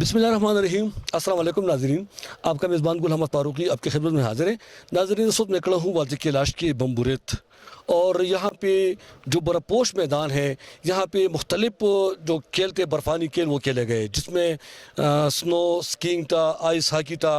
بسم اللہ الرحمن الرحیم. السلام علیکم ناظرین. آپ کا میزبان گل احمد فاروقی آپ کی خدمت میں حاضر ہے. ناظرین اس وقت میں کھڑا ہوں وادی کیلاش کے بمبوریت، اور یہاں پہ جو برپوش میدان ہے یہاں پہ مختلف جو کھیل تھے برفانی کھیل وہ کھیلے گئے، جس میں سنو سکینگ تھا، آئس ہاکی تھا،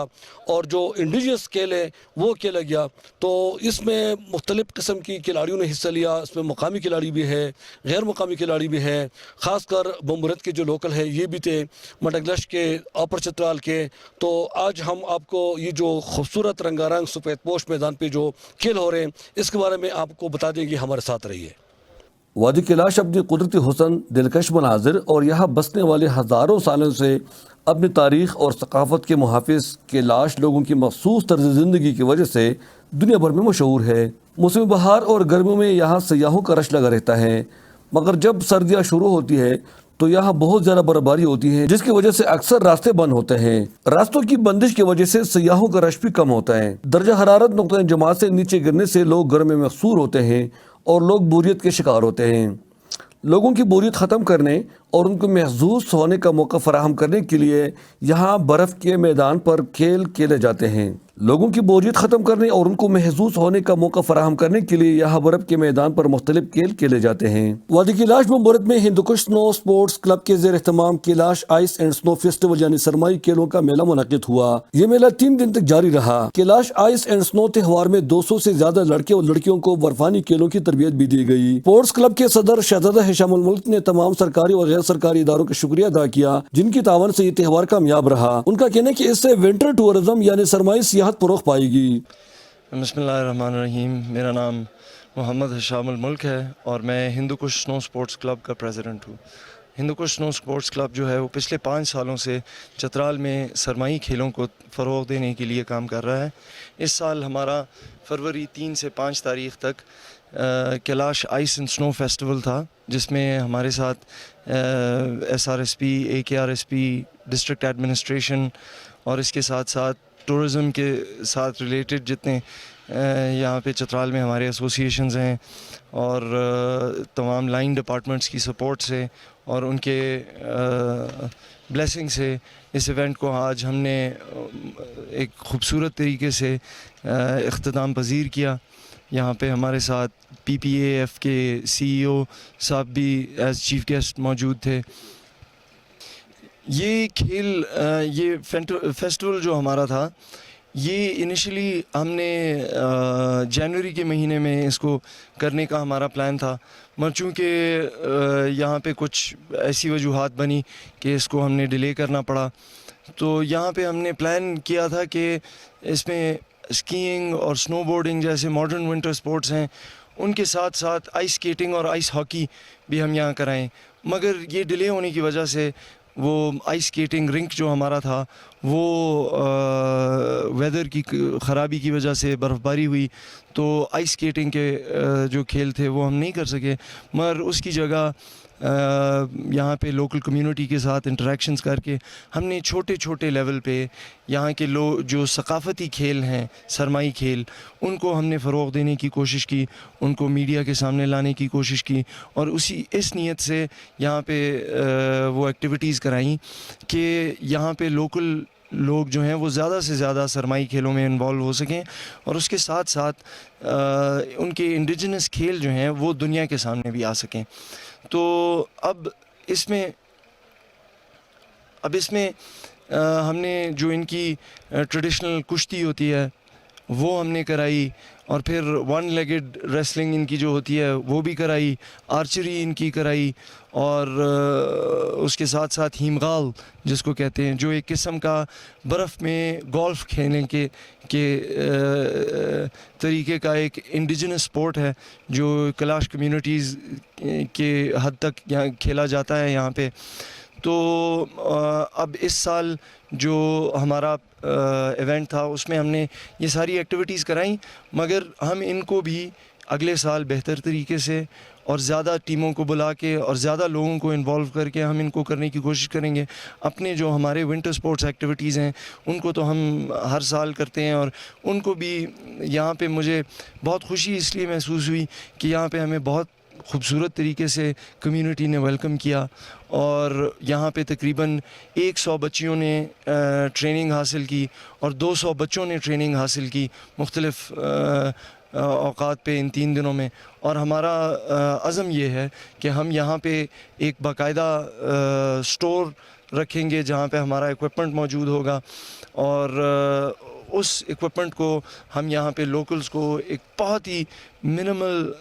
اور جو انڈیجنس کھیل ہے وہ کھیلا گیا. تو اس میں مختلف قسم کی کھلاڑیوں نے حصہ لیا. اس میں مقامی کھلاڑی بھی ہے، غیر مقامی کھلاڑی بھی ہے. خاص کر بمبوریت کے جو لوکل ہے یہ بھی تھے، مڈگلش کے، اپر چترال کے. تو آج ہم آپ کو یہ جو خوبصورت رنگا رنگ سفید پوش میدان پہ جو کھیل ہو رہے ہیں اس کے بارے میں آپ کو بتا دیں گے، ہمارے ساتھ رہیے. وادی کیلاش اپنی قدرتی حسن، دلکش مناظر اور یہاں بسنے والے ہزاروں سالوں سے اپنی تاریخ اور ثقافت کے محافظ کیلاش لوگوں کی مخصوص طرز زندگی کی وجہ سے دنیا بھر میں مشہور ہے. موسم بہار اور گرمیوں میں یہاں سیاحوں کا رش لگا رہتا ہے، مگر جب سردیاں شروع ہوتی ہے تو یہاں بہت زیادہ برفباری ہوتی ہے، جس کی وجہ سے اکثر راستے بند ہوتے ہیں. راستوں کی بندش کی وجہ سے سیاحوں کا رش بھی کم ہوتا ہے. درجہ حرارت نقطۂ جماعت سے نیچے گرنے سے لوگ گرمی میں محصور ہوتے ہیں اور لوگ بوریت کے شکار ہوتے ہیں. لوگوں کی بوریت ختم کرنے اور ان کو محظوظ ہونے کا موقع فراہم کرنے کے لیے یہاں برف کے میدان پر کھیل کھیلے جاتے ہیں. لوگوں کی بوریت ختم کرنے اور ان کو محظوظ ہونے کا موقع فراہم کرنے کے لیے یہاں برف کے میدان پر مختلف کھیل کھیلے جاتے ہیں. وادی کیلاش بمبوریت میں ہندوکش سنو سپورٹس کلب کے زیر اہتمام کیلاش آئس اینڈ سنو فیسٹیول یعنی سرمائی کھیلوں کا میلہ منعقد ہوا. یہ میلہ 3 دن تک جاری رہا. کیلاش آئس اینڈ سنو تہوار میں 200 سے زیادہ لڑکے اور لڑکیوں کو برفانی کھیلوں کی تربیت بھی دی گئی. سپورٹس کلب کے صدر شہزادہ ہشام الملک نے تمام سرکاری اور غیر سرکاری اداروں کا شکریہ ادا کیا جن کی تعاون سے یہ تہوار کامیاب رہا. ان کا کہنا ہے کہ اس سے ونٹر ٹورزم یعنی سرمائی سیاحت فروغ پائے گی. بسم اللہ الرحمن الرحیم. میرا نام محمد ہشام الملک ہے اور میں ہندوکش سنو سپورٹس کلب کا پریزیڈنٹ ہوں. ہندوکش سنو سپورٹس کلب جو ہے وہ پچھلے 5 سالوں سے چترال میں سرمائی کھیلوں کو فروغ دینے کے لیے کام کر رہا ہے. اس سال ہمارا فروری 3 سے 5 تاریخ تک کیلاش آئس اینڈ سنو فیسٹیول تھا، جس میں ہمارے ساتھ SRSP، AKRSP، ڈسٹرکٹ ایڈمنسٹریشن اور اس کے ساتھ ساتھ ٹورزم کے ساتھ ریلیٹڈ جتنے یہاں پہ چترال میں ہمارے ایسوسیشنز ہیں اور تمام لائن ڈپارٹمنٹس کی سپورٹ سے اور ان کے بلیسنگ سے اس ایونٹ کو آج ہم نے ایک خوبصورت طریقے سے اختتام پذیر کیا. یہاں پہ ہمارے ساتھ PPAF کے CEO صاحب بھی ایز چیف گیسٹ موجود تھے. یہ کھیل، یہ فیسٹیول جو ہمارا تھا یہ انیشلی ہم نے جنوری کے مہینے میں اس کو کرنے کا ہمارا پلان تھا، مگر چونکہ یہاں پہ کچھ ایسی وجوہات بنی کہ اس کو ہم نے ڈیلے کرنا پڑا. تو یہاں پہ ہم نے پلان کیا تھا کہ اس میں اسکیئنگ اور سنو بورڈنگ جیسے ماڈرن ونٹر سپورٹس ہیں ان کے ساتھ ساتھ آئس اسکیٹنگ اور آئس ہاکی بھی ہم یہاں کرائیں. مگر یہ ڈیلے ہونے کی وجہ سے وہ آئس اسکیٹنگ رنک جو ہمارا تھا وہ ویدر کی خرابی کی وجہ سے برف باری ہوئی تو آئس اسکیٹنگ کے جو کھیل تھے وہ ہم نہیں کر سکے. مگر اس کی جگہ یہاں پہ لوکل کمیونٹی کے ساتھ انٹریکشنز کر کے ہم نے چھوٹے چھوٹے لیول پہ یہاں کے جو ثقافتی کھیل ہیں، سرمائی کھیل، ان کو ہم نے فروغ دینے کی کوشش کی، ان کو میڈیا کے سامنے لانے کی کوشش کی اور اس نیت سے یہاں پہ وہ ایکٹیویٹیز کرائیں کہ یہاں پہ لوکل لوگ جو ہیں وہ زیادہ سے زیادہ سرمائی کھیلوں میں انوالو ہو سکیں اور اس کے ساتھ ساتھ ان کے انڈیجنس کھیل جو ہیں وہ دنیا کے سامنے بھی آ سکیں. تو اب اس میں ہم نے جو ان کی ٹریڈیشنل کشتی ہوتی ہے وہ ہم نے کرائی، اور پھر 1 لیگڈ ریسلنگ ان کی جو ہوتی ہے وہ بھی کرائی، آرچری ان کی کرائی، اور اس کے ساتھ ساتھ ہیمغال جس کو کہتے ہیں، جو ایک قسم کا برف میں گولف کھیلنے کے طریقے کا ایک انڈیجنس سپورٹ ہے جو کیلاش کمیونٹیز کے حد تک یہاں کھیلا جاتا ہے یہاں پہ. تو اب اس سال جو ہمارا ایونٹ تھا اس میں ہم نے یہ ساری ایکٹیویٹیز کرائیں، مگر ہم ان کو بھی اگلے سال بہتر طریقے سے اور زیادہ ٹیموں کو بلا کے اور زیادہ لوگوں کو انوالو کر کے ہم ان کو کرنے کی کوشش کریں گے. اپنے جو ہمارے ونٹر سپورٹس ایکٹیویٹیز ہیں ان کو تو ہم ہر سال کرتے ہیں، اور ان کو بھی یہاں پہ مجھے بہت خوشی اس لیے محسوس ہوئی کہ یہاں پہ ہمیں بہت خوبصورت طریقے سے کمیونٹی نے ویلکم کیا اور یہاں پہ تقریباً 100 بچیوں نے ٹریننگ حاصل کی اور 200 بچوں نے ٹریننگ حاصل کی مختلف اوقات پہ ان 3 دنوں میں. اور ہمارا عزم یہ ہے کہ ہم یہاں پہ ایک باقاعدہ سٹور رکھیں گے جہاں پہ ہمارا ایکوپمنٹ موجود ہوگا اور اس ایکوپمنٹ کو ہم یہاں پہ لوکلز کو ایک بہت ہی منیمل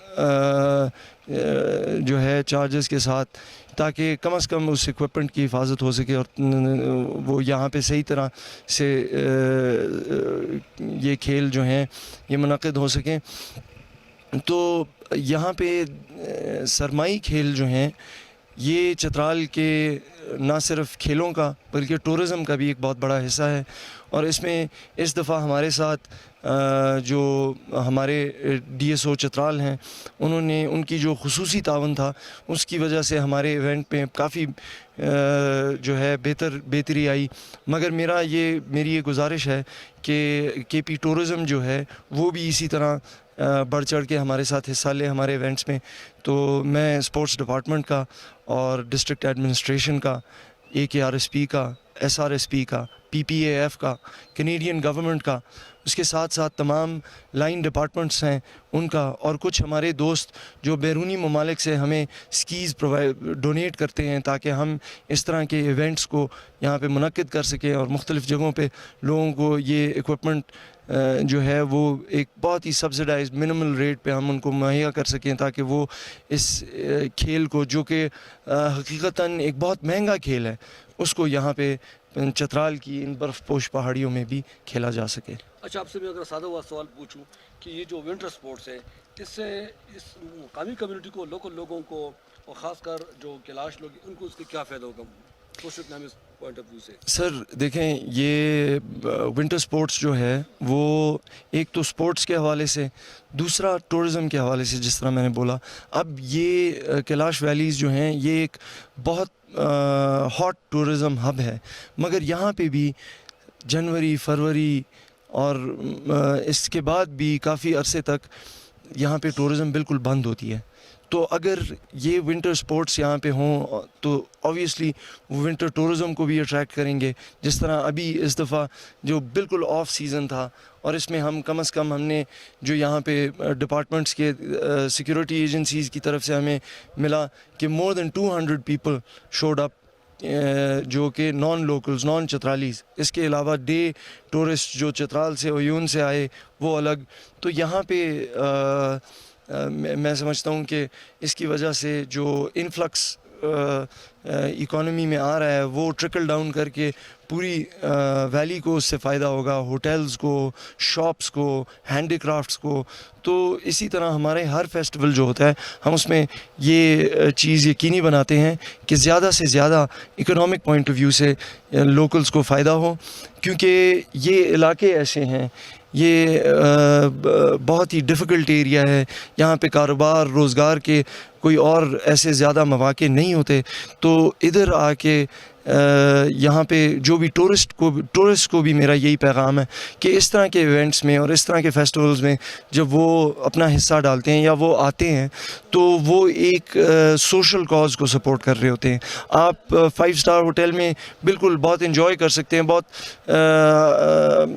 جو ہے چارجز کے ساتھ تاکہ کم از کم اس ایکوپمنٹ کی حفاظت ہو سکے اور وہ یہاں پہ صحیح طرح سے یہ کھیل جو ہیں یہ منعقد ہو سکیں. تو یہاں پہ سرمائی کھیل جو ہیں یہ چترال کے نہ صرف کھیلوں کا بلکہ ٹورزم کا بھی ایک بہت بڑا حصہ ہے. اور اس میں اس دفعہ ہمارے ساتھ جو ہمارے ڈی ایس او چترال ہیں انہوں نے ان کی جو خصوصی تعاون تھا اس کی وجہ سے ہمارے ایونٹ میں کافی جو ہے بہتری آئی. مگر میری یہ گزارش ہے کہ کے پی ٹورزم جو ہے وہ بھی اسی طرح بڑھ چڑھ کے ہمارے ساتھ حصہ لے ہمارے ایونٹس میں. تو میں اسپورٹس ڈپارٹمنٹ کا اور ڈسٹرکٹ ایڈمنسٹریشن کا AKRSP کا SRSP کا PPAF کا کینیڈین گورنمنٹ کا اس کے ساتھ ساتھ تمام لائن ڈپارٹمنٹس ہیں ان کا اور کچھ ہمارے دوست جو بیرونی ممالک سے ہمیں اسکیز ڈونیٹ کرتے ہیں تاکہ ہم اس طرح کے ایونٹس کو یہاں پہ منعقد کر سکیں اور مختلف جگہوں پہ لوگوں کو یہ ایکوپمنٹ جو ہے وہ ایک بہت ہی سبسڈائز منیمل ریٹ پہ ہم ان کو مہیا کر سکیں تاکہ وہ اس کھیل کو جو کہ حقیقتاً ایک بہت مہنگا کھیل ہے اس کو یہاں پہ چترال کی ان برف پوش پہاڑیوں میں بھی کھیلا جا سکے. اچھا آپ سے میں اگر سادہ ہوا سوال پوچھوں کہ یہ جو ونٹر سپورٹس ہے اس سے اس مقامی کمیونٹی کو لوکل لوگوں کو اور خاص کر جو کیلاش لوگ ان کو اس کے کیا فائدہ ہوگا social economic point of view سے؟ سر دیکھیں یہ ونٹر سپورٹس جو ہے وہ ایک تو سپورٹس کے حوالے سے دوسرا ٹورزم کے حوالے سے جس طرح میں نے بولا اب یہ کیلاش ویلیز جو ہیں یہ ایک بہت ہاٹ ٹورزم ہب ہے مگر یہاں پہ بھی جنوری فروری اور اس کے بعد بھی کافی عرصے تک یہاں پہ ٹورزم بالکل بند ہوتی ہے. تو اگر یہ ونٹر سپورٹس یہاں پہ ہوں تو آبویسلی وہ ونٹر ٹورزم کو بھی اٹریکٹ کریں گے جس طرح ابھی اس دفعہ جو بالکل آف سیزن تھا اور اس میں ہم کم از کم ہم نے جو یہاں پہ ڈپارٹمنٹس کے سیکیورٹی ایجنسیز کی طرف سے ہمیں ملا کہ مور دین 200 پیپل شوڈ اپ جو کہ نان لوکلز نان چترالیز. اس کے علاوہ ڈے ٹورسٹ جو چترال سے عیون سے آئے وہ الگ. تو یہاں پہ میں سمجھتا ہوں کہ اس کی وجہ سے جو انفلکس اکانومی میں آ رہا ہے وہ ٹرکل ڈاؤن کر کے پوری ویلی کو اس سے فائدہ ہوگا, ہوٹلز کو, شاپس کو, ہینڈی کرافٹس کو. تو اسی طرح ہمارے ہر فیسٹیول جو ہوتا ہے ہم اس میں یہ چیز یقینی بناتے ہیں کہ زیادہ سے زیادہ اکنامک پوائنٹ آف ویو سے لوکلز کو فائدہ ہو کیونکہ یہ علاقے ایسے ہیں یہ بہت ہی ڈیفیکلٹ ایریا ہے. یہاں پہ کاروبار روزگار کے کوئی اور ایسے زیادہ مواقع نہیں ہوتے. تو ادھر آ کے یہاں پہ جو بھی ٹورسٹ کو بھی میرا یہی پیغام ہے کہ اس طرح کے ایونٹس میں اور اس طرح کے فیسٹیولز میں جب وہ اپنا حصہ ڈالتے ہیں یا وہ آتے ہیں تو وہ ایک سوشل کاز کو سپورٹ کر رہے ہوتے ہیں. آپ 5 اسٹار ہوٹل میں بالکل بہت انجوائے کر سکتے ہیں, بہت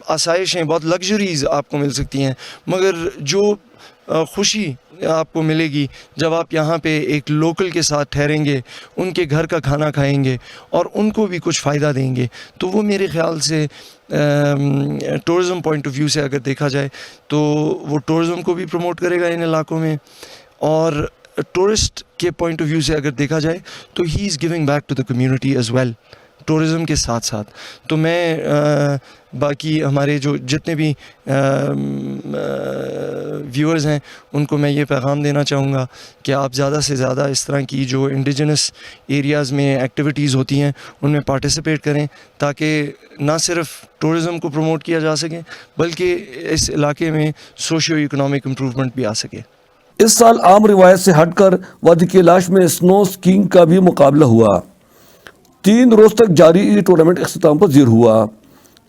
آسائشیں بہت لگژریز آپ کو مل سکتی ہیں, مگر جو خوشی آپ کو ملے گی جب آپ یہاں پہ ایک لوکل کے ساتھ ٹھہریں گے, ان کے گھر کا کھانا کھائیں گے اور ان کو بھی کچھ فائدہ دیں گے, تو وہ میرے خیال سے ٹورزم پوائنٹ آف ویو سے اگر دیکھا جائے تو وہ ٹورزم کو بھی پروموٹ کرے گا ان علاقوں میں, اور ٹورسٹ کے پوائنٹ آف ویو سے اگر دیکھا جائے تو he is giving back to the community as well tourism کے ساتھ ساتھ. تو میں باقی ہمارے جو جتنے بھی ویورز ہیں ان کو میں یہ پیغام دینا چاہوں گا کہ آپ زیادہ سے زیادہ اس طرح کی جو انڈیجنس ایریاز میں ایکٹیویٹیز ہوتی ہیں ان میں پارٹیسپیٹ کریں تاکہ نہ صرف ٹورزم کو پروموٹ کیا جا سکے بلکہ اس علاقے میں سوشیو اکنامک امپروومنٹ بھی آ سکے. اس سال عام روایت سے ہٹ کر وادی کیلاش میں سنو سکینگ کا بھی مقابلہ ہوا. 3 روز تک جاری یہ ٹورنامنٹ اختتام پذیر ہوا.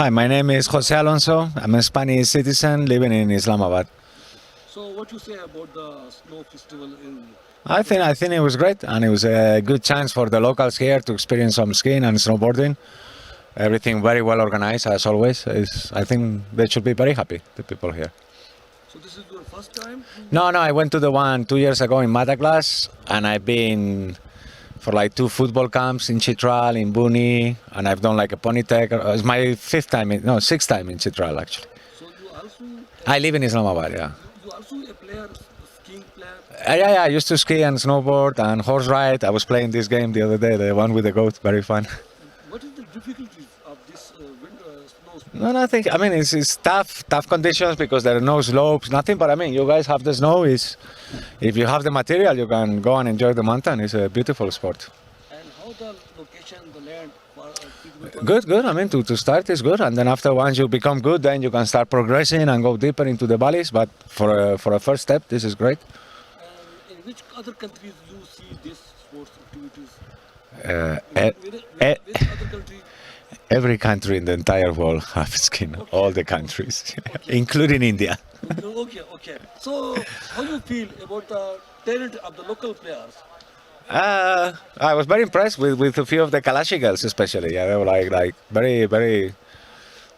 Hi, my name is Jose Alonso. I'm a Spanish citizen living in Islamabad. So what you say about the snow festival in I think it was great, and it was a good chance for the locals here to experience some skiing and snowboarding. Everything very well organized as always. I think they should be very happy, the people here. So this is your first time? No, I went to the one 2 years ago in Mataglas, and I've been for like 2 football camps in Chitral, in Buni, and I've done like a ponytech. It's my 6th time in Chitral actually. So you also I live in Islamabad, yeah. you also a player, skiing player? Yeah, I used to ski and snowboard and horse ride. I was playing this game the other day, the one with the goat, very fun. What is the difficulties of this winter snow? No, nothing. I mean, it's tough conditions because there are no slopes, nothing. But I mean, you guys have the snow. If you have the material, you can go and enjoy the mountain. It's a beautiful sport. And how the location, the land for people? Good. I mean, to start is good, and then after once you become good, then you can start progressing and go deeper into the valleys. But for a first step, this is great. And in which other countries you see this sports activities? Uh, Which other country? Every country in the entire world have skiing. All the countries, including India. Okay. So how you feel about the talent of the local players? I was very impressed with a few of the Kalashi girls, especially. Yeah, they were like very.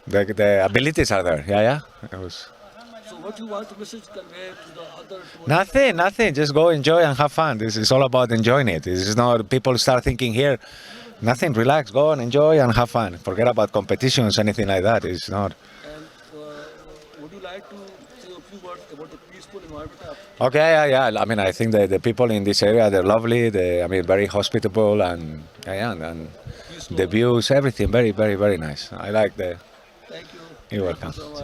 The abilities are there. Yeah. It was So what you want to message convey to the other tourists? nothing. Just go enjoy and have fun. This is all about enjoying it. This is not people start thinking here. Nothing. Relax. Go and enjoy and have fun. Forget about competitions, anything like that. It's not. And would you like to say a few words about the peaceful environment? Okay, yeah. I mean, I think the people in this area, they're lovely. Very hospitable and the views, everything very, very, very nice. I like the. Thank you. You're welcome.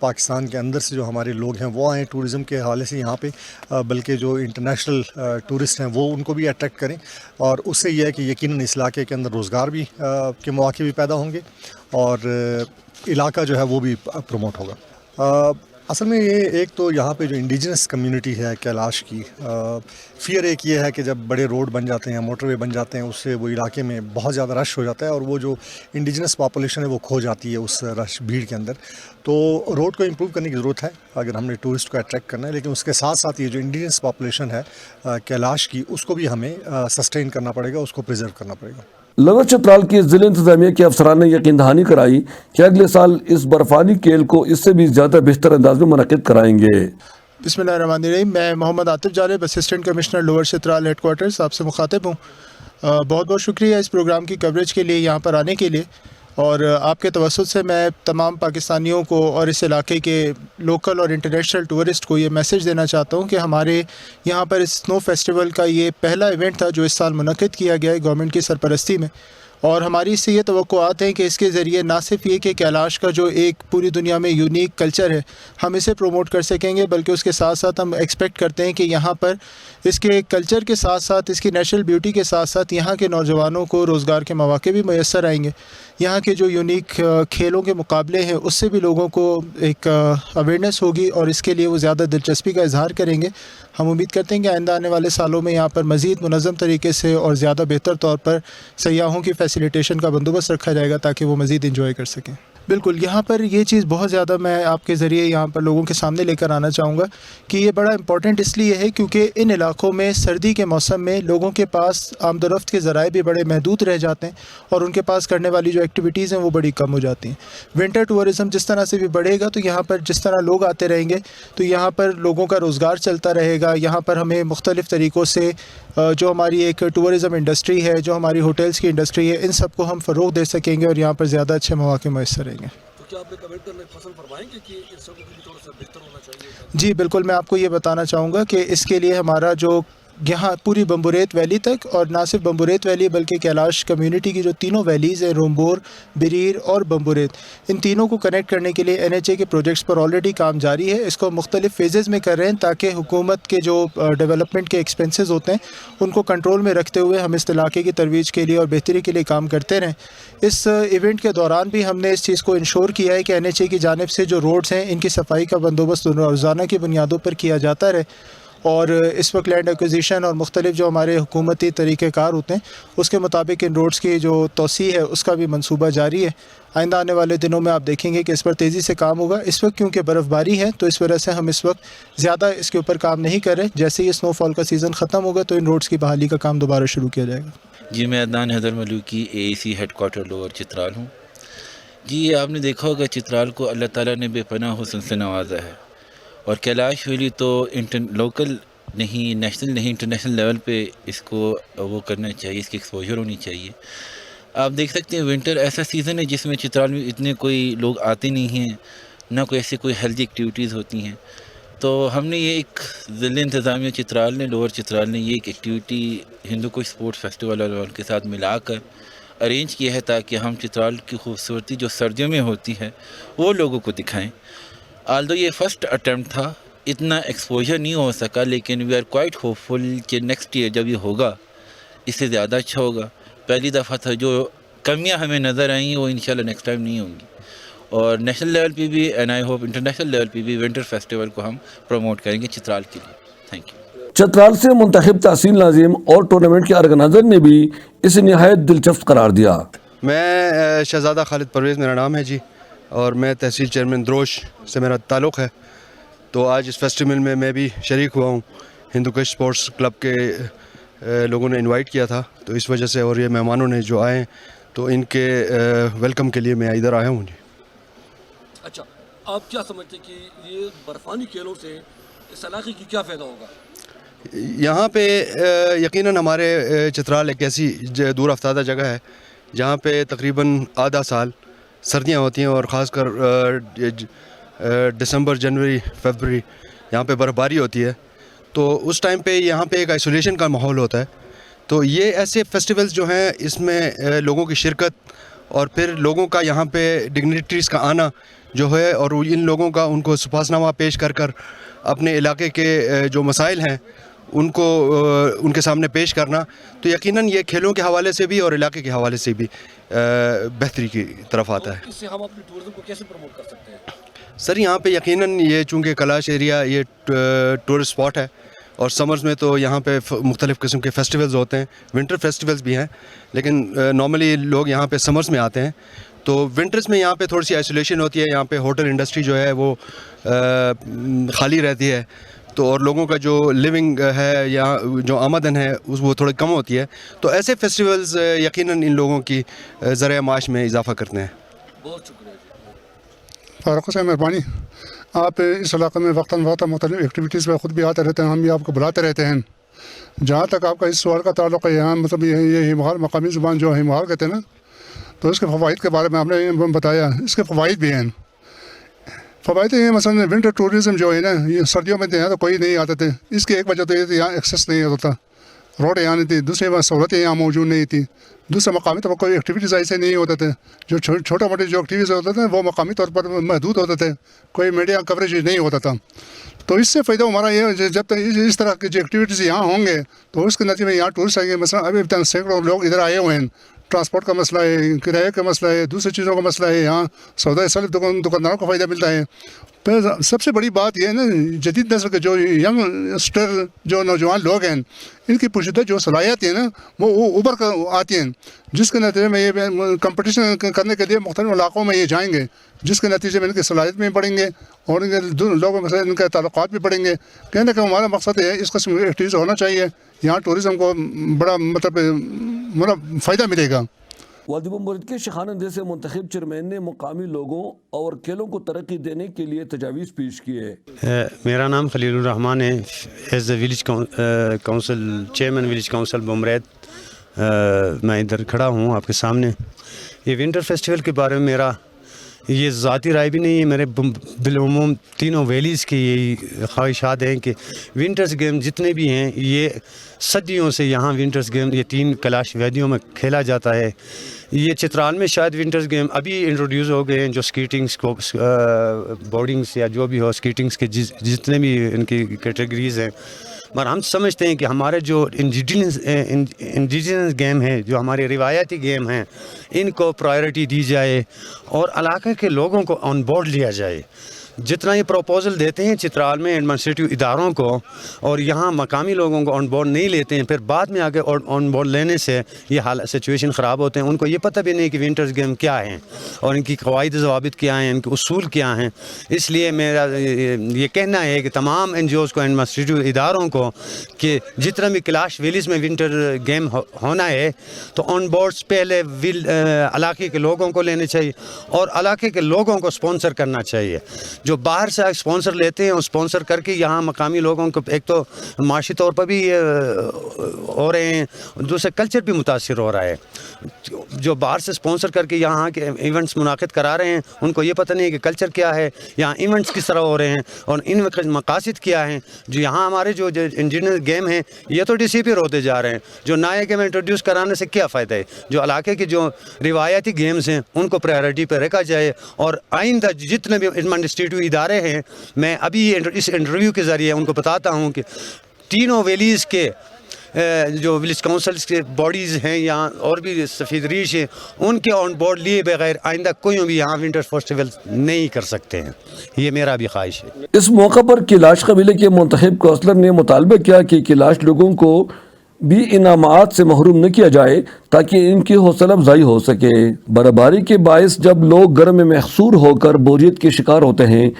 Pakistan کے اندر سے جو ہمارے لوگ ہیں وہ آئیں tourism کے حوالے سے یہاں پہ، بلکہ جو انٹرنیشنل ٹورسٹ ہیں وہ ان کو بھی اٹریکٹ کریں، اور اس سے یہ ہے کہ یقیناً اس علاقے کے اندر روزگار بھی کے مواقع بھی پیدا ہوں گے اور علاقہ جو ہے وہ بھی پروموٹ ہوگا۔ اصل میں یہ ایک تو یہاں پہ جو انڈیجنس کمیونٹی ہے کیلاش کی، فیئر ایک یہ ہے کہ جب بڑے روڈ بن جاتے ہیں، موٹر وے بن جاتے ہیں، اس سے وہ علاقے میں بہت زیادہ رش ہو جاتا ہے اور وہ جو انڈیجنس پاپولیشن ہے وہ کھو جاتی ہے اس رش بھیڑ کے اندر۔ تو روڈ کو امپروو کرنے کی ضرورت ہے اگر ہم نے ٹورسٹ کو اٹریکٹ کرنا ہے، لیکن اس کے ساتھ ساتھ یہ جو انڈیجنس پاپولیشن ہے کیلاش کی، اس کو بھی ہمیں سسٹین کرنا پڑے گا، اس کو پریزرو کرنا پڑے گا۔ لور چترال کی ضلع انتظامیہ کے افسران نے یقین دہانی کرائی کہ اگلے سال اس برفانی کھیل کو اس سے بھی زیادہ بہتر انداز میں منعقد کرائیں گے۔ بسم اللہ الرحمن الرحیم۔ میں محمد عاطف جانب، assistant commissioner lower Chitral headquarters, آپ سے مخاطب ہوں۔ بہت بہت شکریہ اس پروگرام کی کوریج کے لیے، یہاں پر آنے کے لیے، اور آپ کے توسط سے میں تمام پاکستانیوں کو اور اس علاقے کے لوکل اور انٹرنیشنل ٹورسٹ کو یہ میسیج دینا چاہتا ہوں کہ ہمارے یہاں پر اسنو فیسٹیول کا یہ پہلا ایونٹ تھا جو اس سال منعقد کیا گیا ہے گورنمنٹ کی سرپرستی میں، اور ہماری اس سے یہ توقعات ہیں کہ اس کے ذریعے نہ صرف یہ کہ کیلاش کا جو ایک پوری دنیا میں یونیک کلچر ہے ہم اسے پروموٹ کر سکیں گے، بلکہ اس کے ساتھ ساتھ ہم ایکسپیکٹ کرتے ہیں کہ یہاں پر اس کے کلچر کے ساتھ ساتھ، اس کی نیچرل بیوٹی کے ساتھ ساتھ یہاں کے نوجوانوں کو روزگار کے مواقع بھی میسر آئیں گے۔ یہاں کے جو یونیک کھیلوں کے مقابلے ہیں اس سے بھی لوگوں کو ایک اویئرنیس ہوگی اور اس کے لیے وہ زیادہ دلچسپی کا اظہار کریں گے۔ ہم امید کرتے ہیں کہ آئندہ آنے والے سالوں میں یہاں پر مزید منظم طریقے سے اور زیادہ بہتر طور پر سیاحوں کی فیسیلیٹیشن کا بندوبست رکھا جائے گا تاکہ وہ مزید انجوائے کر سکیں۔ بالکل، یہاں پر یہ چیز بہت زیادہ میں آپ کے ذریعے یہاں پر لوگوں کے سامنے لے کر آنا چاہوں گا کہ یہ بڑا امپورٹنٹ اس لیے ہے کیونکہ ان علاقوں میں سردی کے موسم میں لوگوں کے پاس آمد و رفت کے ذرائع بھی بڑے محدود رہ جاتے ہیں اور ان کے پاس کرنے والی جو ایکٹیویٹیز ہیں وہ بڑی کم ہو جاتی ہیں۔ ونٹر ٹورزم جس طرح سے بھی بڑھے گا تو یہاں پر جس طرح لوگ آتے رہیں گے تو یہاں پر لوگوں کا روزگار چلتا رہے گا۔ یہاں پر ہمیں مختلف طریقوں سے جو ہماری ایک ٹورزم انڈسٹری ہے، جو ہماری ہوٹلز کی انڈسٹری ہے، ان سب کو ہم فروغ دے سکیں گے اور یہاں پر زیادہ اچھے مواقع میسر رہیں گے۔ کیا آپ نے کمنٹ کرنے پسند فرمائیں گے کہ ان سب کو تھوڑا سا بہتر ہونا چاہیے؟ جی بالکل، میں آپ کو یہ بتانا چاہوں گا کہ اس کے لیے ہمارا جو یہاں پوری بمبوریت ویلی تک، اور نہ صرف بمبوریت ویلی بلکہ کیلاش کمیونٹی کی جو تینوں ویلیز ہیں، رومبور، بریر اور بمبوریت، ان تینوں کو کنیکٹ کرنے کے لیے NHA کے پروجیکٹس پر آلریڈی کام جاری ہے۔ اس کو مختلف فیزز میں کر رہے ہیں تاکہ حکومت کے جو ڈیولپمنٹ کے ایکسپنسز ہوتے ہیں ان کو کنٹرول میں رکھتے ہوئے ہم اس علاقے کی ترویج کے لیے اور بہتری کے لیے کام کرتے رہیں۔ اس ایونٹ کے دوران بھی ہم نے اس چیز کو انشور کیا ہے کہ NHA کی جانب سے جو روڈز ہیں ان کی صفائی کا بندوبست روزانہ کی بنیادوں پر کیا جاتا رہے، اور اس وقت لینڈ ایکوزیشن اور مختلف جو ہمارے حکومتی طریقہ کار ہوتے ہیں اس کے مطابق ان روڈز کی جو توسیع ہے اس کا بھی منصوبہ جاری ہے۔ آئندہ آنے والے دنوں میں آپ دیکھیں گے کہ اس پر تیزی سے کام ہوگا۔ اس وقت کیونکہ برف باری ہے تو اس وجہ سے ہم اس وقت زیادہ اس کے اوپر کام نہیں کر رہے۔ جیسے ہی سنو فال کا سیزن ختم ہوگا تو ان روڈز کی بحالی کا کام دوبارہ شروع کیا جائے گا۔ جی، میں Adnan Haider Maluki, AAC head quarter lower Chitral ہوں۔ جی، آپ نے دیکھا ہوگا چترال کو اللہ تعالیٰ نے بے پناہ حسن سے نوازا ہے، اور کیلاش ویلی تو لوکل نہیں، نیشنل نہیں، انٹرنیشنل لیول پہ اس کو وہ کرنا چاہیے، اس کی ایکسپوجر ہونی چاہیے۔ آپ دیکھ سکتے ہیں ونٹر ایسا سیزن ہے جس میں چترال میں اتنے کوئی لوگ آتے نہیں ہیں، نہ کوئی ایسی کوئی ہیلتھی ایکٹیویٹیز ہوتی ہیں۔ تو ہم نے یہ ایک ضلع انتظامیہ چترال نے، لوور چترال نے یہ ایک ایکٹیویٹی ہندو کوش اسپورٹس فیسٹیول والوں کے ساتھ ملا کر ارینج کیا ہے تاکہ ہم چترال کی خوبصورتی جو سردیوں میں ہوتی ہے وہ لوگوں کو دکھائیں۔ آلدو یہ فرسٹ اٹیمپٹ تھا، اتنا ایکسپوجر نہیں ہو سکا، لیکن وی آر کوائٹ ہوپ فل کہ نیکسٹ ایئر جب یہ ہوگا اس سے زیادہ اچھا ہوگا۔ پہلی دفعہ تھا، جو کمیاں ہمیں نظر آئیں وہ انشاءاللہ نیکسٹ ٹائم نہیں ہوں گی، اور نیشنل لیول پہ بھی and I hope international level پہ بھی ونٹر فیسٹیول کو ہم پروموٹ کریں گے چترال کے لیے۔ Thank you. چترال سے منتخب تحصیل ناظم اور ٹورنامنٹ کے آرگنائزر نے بھی اسے نہایت دلچسپ قرار دیا۔ میں شہزادہ خالد پرویز میرا نام ہے جی، اور میں تحصیل چیئرمین دروش سے میرا تعلق ہے۔ تو آج اس فیسٹیول میں میں بھی شریک ہوا ہوں، ہندو کش اسپورٹس کلب کے لوگوں نے انوائٹ کیا تھا، تو اس وجہ سے، اور یہ مہمانوں نے جو آئے تو ان کے ویلکم کے لیے میں ادھر آیا ہوں جی۔ اچھا، آپ کیا سمجھتے ہیں کہ یہ برفانی کھیلوں سے اس علاقے کی کیا فائدہ ہوگا؟ یہاں پہ یقیناً ہمارے چترال ایک ایسی دور افتادہ جگہ ہے جہاں پہ تقریباً آدھا سال سردیاں ہوتی ہیں، اور خاص کر دسمبر، جنوری، فیبرری یہاں پہ برف باری ہوتی ہے، تو اس ٹائم پہ یہاں پہ ایک آئسولیشن کا ماحول ہوتا ہے۔ تو یہ ایسے فیسٹیولز جو ہیں اس میں لوگوں کی شرکت اور پھر لوگوں کا یہاں پہ ڈگنیٹریز کا آنا جو ہے اور ان لوگوں کا ان کو سپاسنامہ پیش کر کر اپنے علاقے کے جو مسائل ہیں ان کو ان کے سامنے پیش کرنا، تو یقیناً یہ کھیلوں کے حوالے سے بھی اور علاقے کے حوالے سے بھی بہتری کی طرف آتا ہے۔ اس سے ہم اپنے ٹورزم کو کیسے پروموٹ کر سکتے ہیں؟ سر یہاں پہ یقیناً یہ چونکہ کیلاش ایریا یہ ٹورسٹ اسپاٹ ہے، اور سمرز میں تو یہاں پہ مختلف قسم کے فیسٹیولز ہوتے ہیں، ونٹر فیسٹیولز بھی ہیں، لیکن نارملی لوگ یہاں پہ سمرز میں آتے ہیں، تو ونٹرز میں یہاں پہ تھوڑی سی آئسولیشن ہوتی ہے، یہاں پہ ہوٹل انڈسٹری جو ہے وہ خالی رہتی ہے، تو اور لوگوں کا جو لیونگ ہے یا جو آمدن ہے وہ تھوڑی کم ہوتی ہے، تو ایسے فیسٹیولز یقیناً ان لوگوں کی ذرائع معاش میں اضافہ کرتے ہیں۔ بہت شکریہ۔ فاروق حسین مہربانی، آپ اس علاقے میں وقتاً فوقتاً مختلف ایکٹیویٹیز میں خود بھی آتے رہتے ہیں، ہم بھی آپ کو بلاتے رہتے ہیں۔ جہاں تک آپ کا اس سوال کا تعلق ہے، یہاں مطلب یہ ہمہار مقامی زبان جو ہمہار کہتے ہیں نا، تو اس کے فوائد کے بارے میں آپ نے بتایا، اس کے فوائد بھی ہیں۔ فوائد یہ مثلا ونٹر ٹورزم جو ہے نا، یہ سردیوں میں یہاں تو کوئی نہیں آتے تھے، اس کی ایک وجہ تو یہ تھی یہاں ایکسیس نہیں ہوتا، روڈ یہاں نہیں تھی، دوسری بات سہولتیں یہاں موجود نہیں تھی، دوسرے مقامی طور پر کوئی ایکٹیویٹیز ایسے نہیں ہوتے تھے، جو چھوٹے موٹے جو ایکٹیویٹیز ہوتے تھے وہ مقامی طور پر محدود ہوتے تھے، کوئی میڈیا کوریج نہیں ہوتا تھا۔ تو اس سے فائدہ ہمارا یہ ہے جب تک اس طرح کی جو ایکٹیویٹیز یہاں ہوں گے تو اس کے نتیجے میں یہاں ٹورسٹ آئیں گے۔ مثلا ابھی تک سینکڑوں لوگ ادھر آئے ہوئے ہیں، ٹرانسپورٹ کا مسئلہ ہے، کرایے کا مسئلہ ہے، دوسری چیزوں کا مسئلہ ہے، یہاں سودا سلف دکانداروں کو فائدہ ملتا ہے۔ پھر سب سے بڑی بات یہ ہے نا، جدید نسل کے جو ینگسٹر جو نوجوان لوگ ہیں، ان کی پوشیدہ جو صلاحیت ہے نا وہ ابھر کر آتی ہیں، جس کے نتیجے میں یہ کمپٹیشن کرنے کے لیے مختلف علاقوں میں یہ جائیں گے، جس کے نتیجے میں ان کی صلاحیت میں بڑھیں گے اور ان کے لوگوں سے ان کے تعلقات بھی بڑھیں گے۔ کہنے کا ہمارا مقصد ہے اس قسم کی ایکٹیویٹیز ہونا چاہیے، یہاں ٹورزم کو بڑا مطلب فائدہ ملے گا۔ وادی بمبورت کے شیخانندے سے منتخب چیئرمین نے مقامی لوگوں اور کھیلوں کو ترقی دینے کے لیے تجاویز پیش کی ہے۔ میرا نام خلیل الرحمان ہے، as a village council chairman village council Bumburet میں ادھر کھڑا ہوں آپ کے سامنے۔ یہ ونٹر فیسٹیول کے بارے میں میرا یہ ذاتی رائے بھی نہیں ہے، میرے بالعموم تینوں ویلیز کی یہی خواہشات ہیں کہ ونٹرز گیم جتنے بھی ہیں یہ صدیوں سے یہاں ونٹرز گیم یہ 3 کیلاش ویدیوں میں کھیلا جاتا ہے۔ یہ چترال میں شاید ونٹرز گیم ابھی انٹروڈیوس ہو گئے ہیں، جو سکیٹنگس کو بورڈنگس یا جو بھی ہو سکیٹنگس کے جتنے بھی ان کی کیٹیگریز ہیں، مگر ہم سمجھتے ہیں کہ ہمارے جو انڈیجنس گیم ہیں، جو ہمارے روایتی گیم ہیں، ان کو پرائیورٹی دی جائے اور علاقے کے لوگوں کو آن بورڈ لیا جائے۔ جتنا یہ پروپوزل دیتے ہیں چترال میں ایڈمنسٹریٹو اداروں کو اور یہاں مقامی لوگوں کو آن بورڈ نہیں لیتے ہیں، پھر بعد میں آگے آن بورڈ لینے سے یہ سچویشن خراب ہوتے ہیں۔ ان کو یہ پتہ بھی نہیں کہ ونٹرز گیم کیا ہیں اور ان کی قواعد ضوابط کیا ہیں، ان کے اصول کیا ہیں۔ اس لیے میرا یہ کہنا ہے کہ تمام این جی اوز کو ایڈمنسٹریٹو اداروں کو کہ جتنا بھی کیلاش ویلیز میں ونٹر گیم ہونا ہے تو آن بورڈز پہلے علاقے کے لوگوں کو لینے چاہیے اور علاقے کے لوگوں کو اسپانسر کرنا چاہیے۔ جو باہر سے اسپانسر لیتے ہیں اسپانسر کر کے یہاں مقامی لوگوں کو ایک تو معاشی طور پر بھی ہو رہے ہیں، دوسرے کلچر بھی متاثر ہو رہا ہے۔ جو باہر سے اسپانسر کر کے یہاں کے ایونٹس منعقد کرا رہے ہیں ان کو یہ پتہ نہیں کہ کلچر کیا ہے، یہاں ایونٹس کس طرح ہو رہے ہیں اور ان مقاصد کیا ہیں۔ جو یہاں ہمارے جو انڈیجنس گیم ہیں یہ تو ڈسپیئر ہوتے جا رہے ہیں، جو نئے گیم انٹروڈیوس کرانے سے کیا فائدہ ہے۔ جو علاقے کے جو روایتی گیمز ہیں ان کو پرائیورٹی پہ رکھا جائے اور آئندہ جتنے بھی ایڈمنسٹریٹو ادارے ہیں، میں ابھی اس انٹرویو کے ذریعے ان کو بتاتا ہوں کہ تینوں ویلیز کے جو ولیج کونسلز کے باڈیز ہیں یہاں اور بھی سفید ریش ہیں، ان کے آن بورڈ لیے بغیر آئندہ کوئی بھی یہاں ونٹر فیسٹیول نہیں کر سکتے ہیں۔ یہ میرا بھی خواہش ہے۔ اس موقع پر کیلاش قبیلے کے منتخب کونسلر نے مطالبہ کیا کہ کیلاش لوگوں کو بھی انعامات سے محروم نہ کیا جائے تاکہ ان کی حوصلہ افزائی ہو سکے۔ برفباری کے باعث جب لوگ گرم میں محصور ہو کر بوریت کے شکار ہوتے ہیں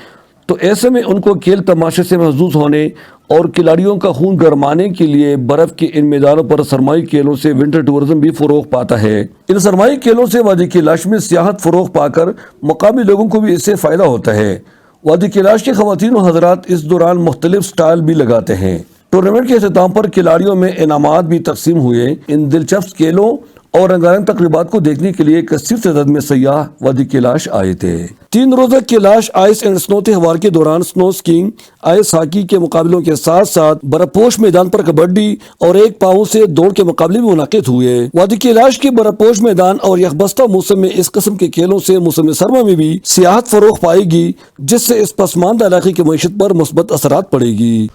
تو ایسے میں ان کو کھیل تماشے سے محظوظ ہونے اور کھلاڑیوں کا خون گرمانے کے لیے برف کے ان میدانوں پر سرمائی کھیلوں سے ونٹر ٹورزم بھی فروغ پاتا ہے۔ ان سرمائی کھیلوں سے وادی کیلاش میں سیاحت فروغ پا کر مقامی لوگوں کو بھی اس سے فائدہ ہوتا ہے۔ وادی کیلاش کے خواتین و حضرات اس دوران مختلف سٹائل بھی لگاتے ہیں۔ ٹورنامنٹ کے اختتام پر کھلاڑیوں میں انعامات بھی تقسیم ہوئے۔ ان دلچسپ کھیلوں اور رنگارنگ تقریبات کو دیکھنے کے لیے کثیر تعداد میں سیاح وادی کیلاش آئے تھے۔ 3 روزہ کیلاش آئس اینڈ سنو تہوار کے دوران سنو اسکینگ، آئس ہاکی کے مقابلوں کے ساتھ ساتھ برف پوش میدان پر کبڈی اور 1 پاؤں سے دوڑ کے مقابلے بھی منعقد ہوئے۔ وادی کیلاش کے برف پوش میدان اور یخبستہ موسم میں اس قسم کے کھیلوں سے موسم سرما میں بھی سیاحت فروغ پائے گی، جس سے اس پسماندہ علاقے کی معیشت پر مثبت اثرات پڑے گی۔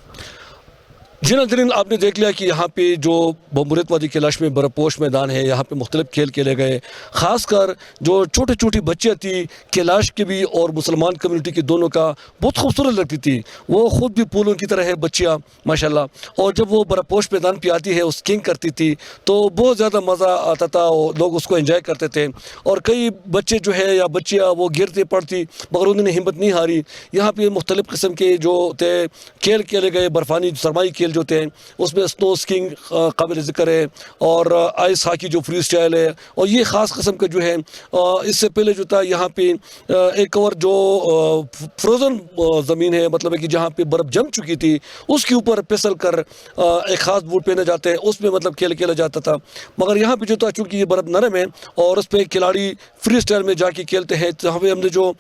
جی ناظرین، آپ نے دیکھ لیا کہ یہاں پہ جو بمبوریت وادی کیلاش میں برف پوش میدان ہے، یہاں پہ مختلف کھیل کھیلے گئے، خاص کر جو چھوٹی چھوٹی بچیاں تھی کیلاش کی بھی اور مسلمان کمیونٹی کی دونوں کا بہت خوبصورت لگتی تھی۔ وہ خود بھی پھولوں کی طرح ہے بچیاں ماشاءاللہ، اور جب وہ برف پوش میدان پہ آتی ہے اس اسکینگ کرتی تھی تو بہت زیادہ مزہ آتا تھا، اور لوگ اس کو انجوائے کرتے تھے، اور کئی بچے جو ہے یا بچیاں وہ گرتے پڑتی مگر انہوں نے ہمت نہیں ہاری۔ یہاں پہ مختلف قسم کے جو تھے کھیل کھیلے گئے، برفانی سرمائی کھیل جو تھے اس میں سنو اسکینگ قابل ذکر ہے، اور آئس ہاکی جو فری اسٹائل ہے، اور یہ خاص قسم کا جو ہے اس سے پہلے جو تھا یہاں پہ ایک اور جو فروزن زمین ہے، مطلب ہے کہ جہاں پہ برف جم چکی تھی اس کے اوپر پھسل کر ایک خاص بوٹ پہنے جاتے ہیں، اس میں مطلب کھیل کھیلا جاتا تھا۔ مگر یہاں پہ جو تھا چونکہ یہ برف نرم ہے اور اس پہ کھلاڑی فری اسٹائل میں جا کے کھیلتے ہیں، تو ہم نے جو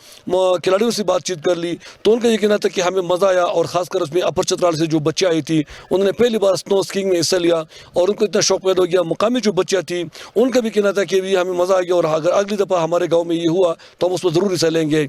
کھلاڑیوں سے بات چیت کر لی تو ان کا یہ کہنا تھا کہ ہمیں مزہ آیا، اور خاص کر اس میں اپر چترال سے جو بچے آئی تھی انہوں نے پہلی بار سنو اسکینگ میں حصہ لیا اور ان کو اتنا شوق پیدا ہو گیا۔ مقامی جو بچیاں تھیں ان کا بھی کہنا تھا کہ بھی ہمیں مزہ آ گیا، اور اگر اگلی دفعہ ہمارے گاؤں میں یہ ہوا تو ہم اس میں ضرور حصہ لیں گے۔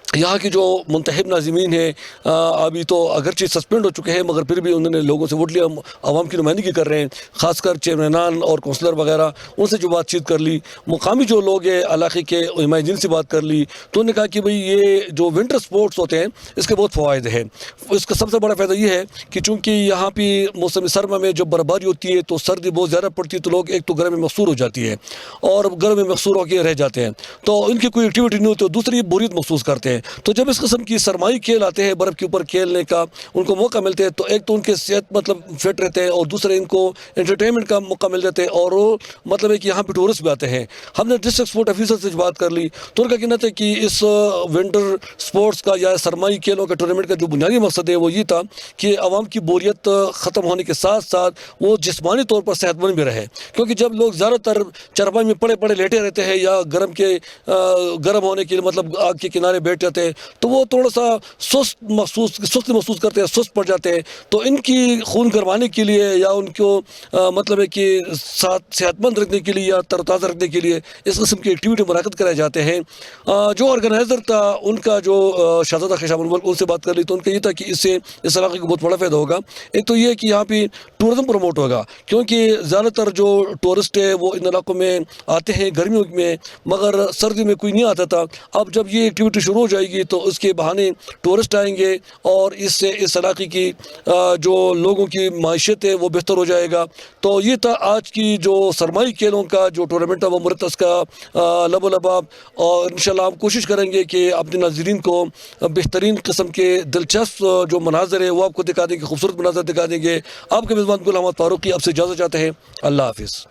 یہاں کی جو منتخب ناظمین ہیں ابھی تو اگرچہ سسپینڈ ہو چکے ہیں مگر پھر بھی انہوں نے لوگوں سے ووٹ لیا، عوام کی نمائندگی کر رہے ہیں، خاص کر چیئرمینان اور کونسلر وغیرہ، ان سے جو بات چیت کر لی، مقامی جو لوگ ہیں علاقے کے نمائندین سے بات کر لی تو انہوں نے کہا کہ بھئی یہ جو ونٹر سپورٹس ہوتے ہیں اس کے بہت فوائد ہیں۔ اس کا سب سے بڑا فائدہ یہ ہے کہ چونکہ یہاں پہ موسم سرما میں جب برفباری ہوتی ہے تو سردی بہت زیادہ پڑتی ہے، تو لوگ ایک تو گرم میں مقصور ہو جاتی ہے اور گرم میں مقصور ہو کے رہ جاتے ہیں، تو ان کی کوئی ایکٹیویٹی نہیں ہوتی، تو دوسری بوریت محسوس کرتے ہیں۔ تو جب اس قسم کی سرمائی کھیل آتے ہیں برف کے اوپر کھیلنے کا ان کو موقع ملتے ہیں تو ایک تو ان کے صحت مطلب فٹ رہتے ہیں، اور دوسرے ان کو انٹرٹینمنٹ کا موقع مل جاتے ہیں، اور وہ مطلب ہے کہ یہاں پہ ٹورسٹ بھی آتے ہیں۔ ہم نے ڈسٹرکٹ سپورٹ آفیسر سے بات کر لی تو ان کا کہنا تھا کہ اس ونٹر سپورٹس کا یا سرمائی کھیلوں کا ٹورنامنٹ کا جو بنیادی مقصد ہے وہ یہ تھا کہ عوام کی بوریت ختم ہونے کے ساتھ ساتھ وہ جسمانی طور پر صحت مند بھی رہے، کیونکہ جب لوگ زیادہ تر چرپائی میں پڑے پڑے لیٹے رہتے ہیں یا گرم ہونے کے لیے مطلب آگ کے کنارے بیٹھ جاتے ہیں تو وہ تھوڑا سا سست محسوس کرتے ہیں، سست پڑ جاتے ہیں، تو ان کی خون گرمانے کے لیے یا ان کو مطلب ہے کہ صحت مند رکھنے کے لیے یا تر تازہ رکھنے کے لیے اس قسم کی ایکٹیویٹی منعقد کرائے جاتے ہیں۔ جو آرگنائزر تھا ان کا جو شہزادہ خیشاب الملک، ان سے بات کر لی تو ان کا یہ تھا کہ اس سے اس علاقے کو بہت بڑا فائدہ ہوگا۔ ایک تو یہ کہ یہاں پہ ٹورزم پروموٹ ہوگا، کیونکہ زیادہ تر جو ٹورسٹ ہے وہ ان علاقوں میں آتے ہیں گرمیوں میں مگر سردی میں کوئی نہیں آتا تھا۔ اب جب یہ ایکٹیویٹی شروع ہو جائے گی تو اس کے بہانے ٹورسٹ آئیں گے اور اس سے اس علاقے کی جو لوگوں کی معیشت ہے وہ بہتر ہو جائے گا۔ تو یہ تھا آج کی جو سرمائی کھیلوں کا جو ٹورنامنٹ ہے وہ مرتز کا لب و لباب، اور انشاءاللہ ہم کوشش کریں گے کہ اپنے ناظرین کو بہترین قسم کے دلچسپ جو مناظر ہے وہ آپ کو دکھا دیں گے، خوبصورت مناظر دکھا دیں گے۔ آپ کے میزبان غلام احمد فاروقی آپ سے اجازت چاہتے ہیں، اللہ حافظ۔